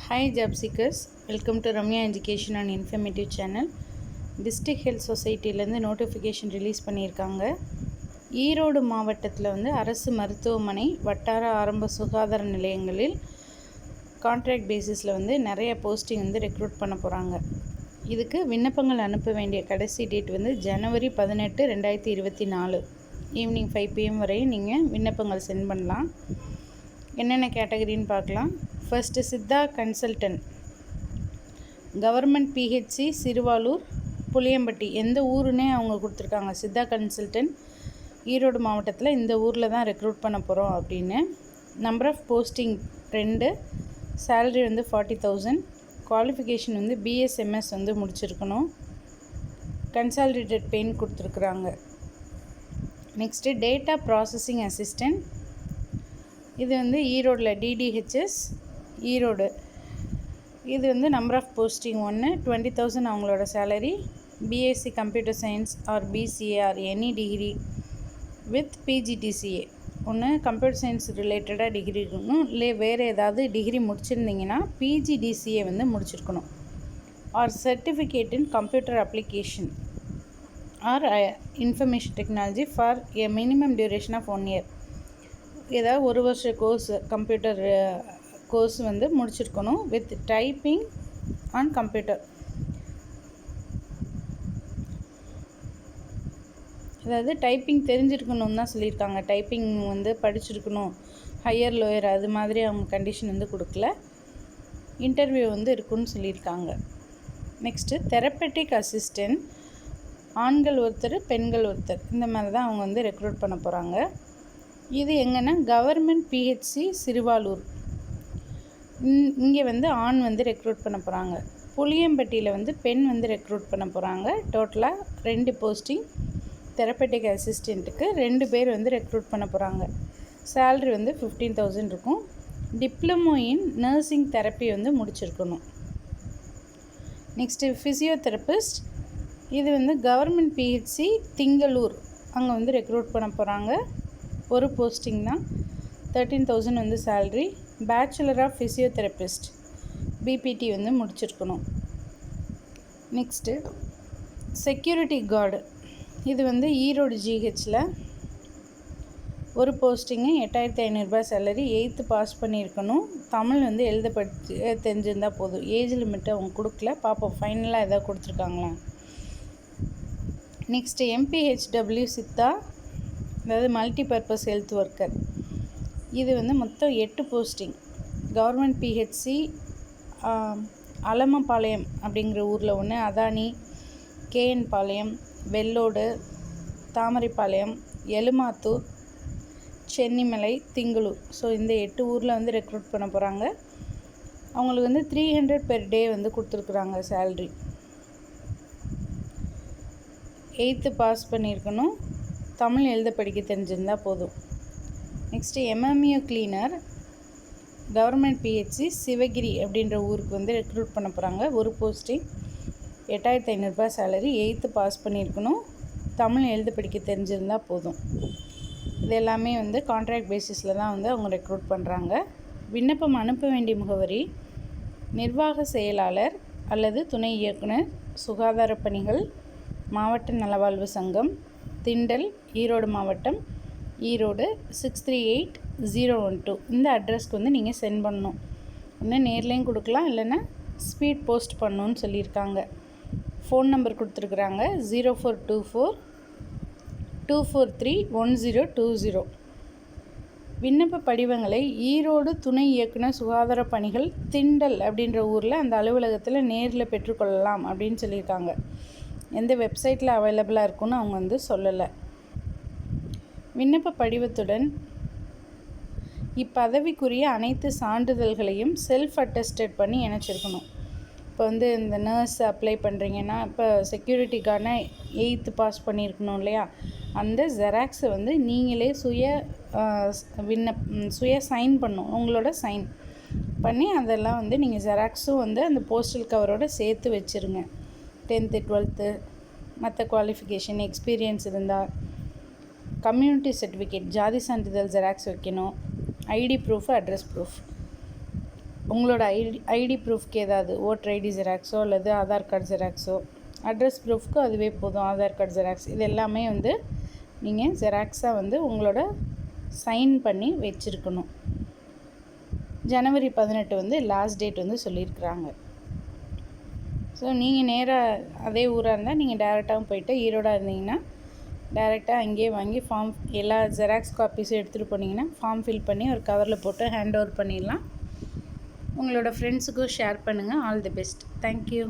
Hi job seekers, welcome to Ramya Education and Informative Channel. District Health Society-லேருந்து notification release பண்ணியிருக்காங்க. ஈரோடு மாவட்டத்தில் வந்து அரசு மருத்துவமனை வட்டார ஆரம்ப சுகாதார நிலையங்களில் கான்ட்ராக்ட் பேசிஸில் வந்து நிறைய போஸ்டிங் வந்து ரெக்ரூட் பண்ண போகிறாங்க. இதுக்கு விண்ணப்பங்கள் அனுப்ப வேண்டிய கடைசி டேட் வந்து ஜனவரி 18, 2024 ஈவினிங் 5 PM வரை நீங்கள் விண்ணப்பங்கள் சென்ட் பண்ணலாம். என்னென்ன கேட்டகரின்னு பார்க்கலாம். First Siddha consultant, government PHC Siruvalur Puliyampatti, எந்த ஊருன்னே அவங்க கொடுத்துருக்காங்க. சித்தா கன்சல்டன்ட் ஈரோடு மாவட்டத்தில் இந்த ஊரில் தான் ரெக்ரூட் பண்ண போகிறோம் அப்படின்னு. நம்பர் ஆஃப் போஸ்டிங் 2, சேலரி வந்து 40,000, குவாலிஃபிகேஷன் வந்து பிஎஸ்எம்எஸ் வந்து முடிச்சிருக்கணும். கன்சாலிடேட்டட் பெயின் கொடுத்துருக்குறாங்க. நெக்ஸ்ட்டு டேட்டா ப்ராசஸிங் அசிஸ்டன்ட், இது வந்து ஈரோடில் டிடிஹெச்எஸ் ஈரோடு. இது வந்து நம்பர் ஆஃப் போஸ்டிங் 1, 20,000 அவங்களோட salary. BSc computer science or BCA or any degree with PGDCA. ஒன்று கம்ப்யூட்டர் சயின்ஸ் ரிலேட்டடாக டிகிரி இருக்கணும், இல்லை வேறு ஏதாவது டிகிரி முடிச்சிருந்தீங்கன்னா பிஜிடிசிஏ வந்து முடிச்சிருக்கணும். Or certificate in computer application or information technology for a minimum duration of 1 year. ஏதாவது 1 வருஷ கோர்ஸ் கம்ப்யூட்டர் கோர்ஸ் வந்து முடிச்சிருக்கணும் வித் டைப்பிங் ஆன் கம்ப்யூட்டர். அதாவது டைப்பிங் தெரிஞ்சிருக்கணும்னு தான் சொல்லியிருக்காங்க. டைப்பிங் வந்து படிச்சிருக்கணும், ஹையர் லோயர் அது மாதிரி அவங்க கண்டிஷன் வந்து கொடுக்கல. இன்டர்வியூ வந்து இருக்குன்னு சொல்லியிருக்காங்க. நெக்ஸ்ட்டு தெரப்பட்டிக் அசிஸ்டன்ட், ஆண்கள் ஒருத்தர் பெண்கள் ஒருத்தர், இந்த மாதிரி தான் அவங்க வந்து ரெக்ரூட் பண்ண போகிறாங்க. இது எங்கன்னா கவர்மெண்ட் பிஹெச்சி சிறுவாலூர், இங்கே வந்து ஆண் வந்து ரெக்ரூட் பண்ண போகிறாங்க. புளியம்பட்டியில் வந்து பெண் வந்து ரெக்ரூட் பண்ண போகிறாங்க. டோட்டலாக 2 போஸ்டிங் தெரப்பட்டிக் அசிஸ்டண்ட்டுக்கு 2 பேர் வந்து ரெக்ரூட் பண்ண போகிறாங்க. சேல்ரி வந்து 15,000 இருக்கும். டிப்ளமோ இன் நர்சிங் தெரப்பி வந்து முடிச்சிருக்கணும். நெக்ஸ்ட்டு ஃபிசியோதெரபிஸ்ட், இது வந்து கவர்மெண்ட் பிஹெச்சி திங்களூர், அங்கே வந்து ரெக்ரூட் பண்ண போகிறாங்க. ஒரு போஸ்டிங் தான், 13,000 வந்து salary. Bachelor of physiotherapist BPT வந்து முடிச்சிருக்கணும். நெக்ஸ்ட்டு செக்யூரிட்டி கார்டு, இது வந்து ஈரோடு ஜிஹெச்சில் ஒரு போஸ்டிங்கு 8,500 சேலரி. 8th பாஸ் பண்ணியிருக்கணும். தமிழ் வந்து எழுத தெரிஞ்சிருந்தால் போதும். ஏஜ் லிமிட்டு அவங்க கொடுக்கல, பார்ப்போம் ஃபைனலாக எதாவது கொடுத்துருக்காங்களா. நெக்ஸ்ட்டு எம்பிஹெச்டபிள்யூ சித்தா, அதாவது மல்டி பர்பஸ் ஹெல்த் ஒர்க்கர், இது வந்து மொத்தம் 8 போஸ்டிங். கவர்மெண்ட் பிஹெச்சி அலமபாளையம் அப்படிங்கிற ஊரில் ஒன்று, அதானி, கேஎன் பாளையம், வெள்ளோடு, தாமரைப்பாளையம், எலுமாத்தூர், சென்னிமலை, திங்களூர். ஸோ இந்த 8 ஊரில் வந்து ரெக்ரூட் பண்ண போகிறாங்க. அவங்களுக்கு வந்து 300 per day வந்து கொடுத்துருக்குறாங்க சேல்ரி. 8th பாஸ் பண்ணியிருக்கணும், தமிழ் எழுத படிக்க தெரிஞ்சிருந்தால் போதும். Next MMU cleaner, government PHC Sivagiri அப்படின்ற ஊருக்கு வந்து ரெக்ரூட் பண்ண போகிறாங்க. ஒரு போஸ்டிங் 8,500 சேலரி. 8th பாஸ் பண்ணியிருக்கணும், தமிழ் எழுத படிக்க தெரிஞ்சிருந்தால் போதும். இது எல்லாமே வந்து கான்ட்ராக்ட் பேசிஸில் தான் வந்து அவங்க ரெக்ரூட் பண்ணுறாங்க. விண்ணப்பம் அனுப்ப வேண்டிய முகவரி நிர்வாக செயலாளர் அல்லது துணை இயக்குனர், சுகாதார பணிகள், மாவட்ட நலவாழ்வு சங்கம், திண்டல், ஈரோடு மாவட்டம், ஈரோடு 638-012. இந்த அட்ரஸ்க்கு வந்து நீங்கள் சென்ட் பண்ணணும். ஒன்று நேர்லேயும் கொடுக்கலாம், இல்லைன்னா ஸ்பீட் போஸ்ட் பண்ணணுன்னு சொல்லியிருக்காங்க. ஃபோன் நம்பர் கொடுத்துருக்குறாங்க 0424-243-1020. விண்ணப்ப படிவங்களை ஈரோடு துணை இயக்குனர் சுகாதார பணிகள் திண்டல் அப்படின்ற ஊரில் அந்த அலுவலகத்தில் நேரில் பெற்றுக்கொள்ளலாம் அப்படின்னு சொல்லியிருக்காங்க. எந்த வெப்சைட்டில் அவைலபிளாக இருக்குன்னு அவங்க வந்து சொல்லலை. விண்ணப்ப படிவத்துடன் இப்பதவிக்குரிய அனைத்து சான்றிதழ்களையும் செல்ஃப் அட்டஸ்டட் பண்ணி இணைச்சிருக்கணும். இப்போ வந்து இந்த நர்ஸ் அப்ளை பண்ணுறீங்கன்னா, இப்போ செக்யூரிட்டி கார்டுனா 8th பாஸ் பண்ணியிருக்கணும் இல்லையா, அந்த ஜெராக்ஸை வந்து நீங்களே சுய சைன் பண்ணணும். உங்களோட சைன் பண்ணி அதெல்லாம் வந்து நீங்கள் ஜெராக்ஸும் வந்து அந்த போஸ்டல் கவரோடு சேர்த்து வச்சுருங்க. 10th 12th மற்ற குவாலிஃபிகேஷன் எக்ஸ்பீரியன்ஸ் இருந்தால், கம்யூனிட்டி சர்டிஃபிகேட், ஜாதி சான்றிதழ் ஜெராக்ஸ் வைக்கணும், ஐடி ப்ரூஃப், அட்ரஸ் ப்ரூஃப். உங்களோட ஐடி ப்ரூஃப்க்கு ஏதாவது ஓட்டர் ஐடி ஜெராக்ஸோ அல்லது ஆதார் கார்டு ஜெராக்ஸோ, அட்ரஸ் ப்ரூஃப்க்கு அதுவே போதும். ஆதார் கார்டு ஜெராக்ஸ் இது எல்லாமே வந்து நீங்கள் ஜெராக்ஸாக வந்து உங்களோட சைன் பண்ணி வச்சுருக்கணும். ஜனவரி 18 வந்து லாஸ்ட் டேட் வந்து சொல்லியிருக்கிறாங்க. ஸோ நீங்கள் நேராக அதே ஊராக இருந்தால் நீங்கள் டேரெக்டாகவும் போய்ட்டு, ஈரோடாக இருந்தீங்கன்னா டேரெக்டாக அங்கேயே வாங்கி ஃபார்ம் எல்லா ஜெராக்ஸ் காப்பீஸும் எடுத்துகிட்டு போனீங்கன்னா ஃபார்ம் ஃபில் பண்ணி ஒரு கவரில் போட்டு ஹேண்ட் ஓவர் பண்ணிடலாம். உங்களோட ஃப்ரெண்ட்ஸுக்கும் ஷேர் பண்ணுங்கள். All the best. தேங்க்யூ.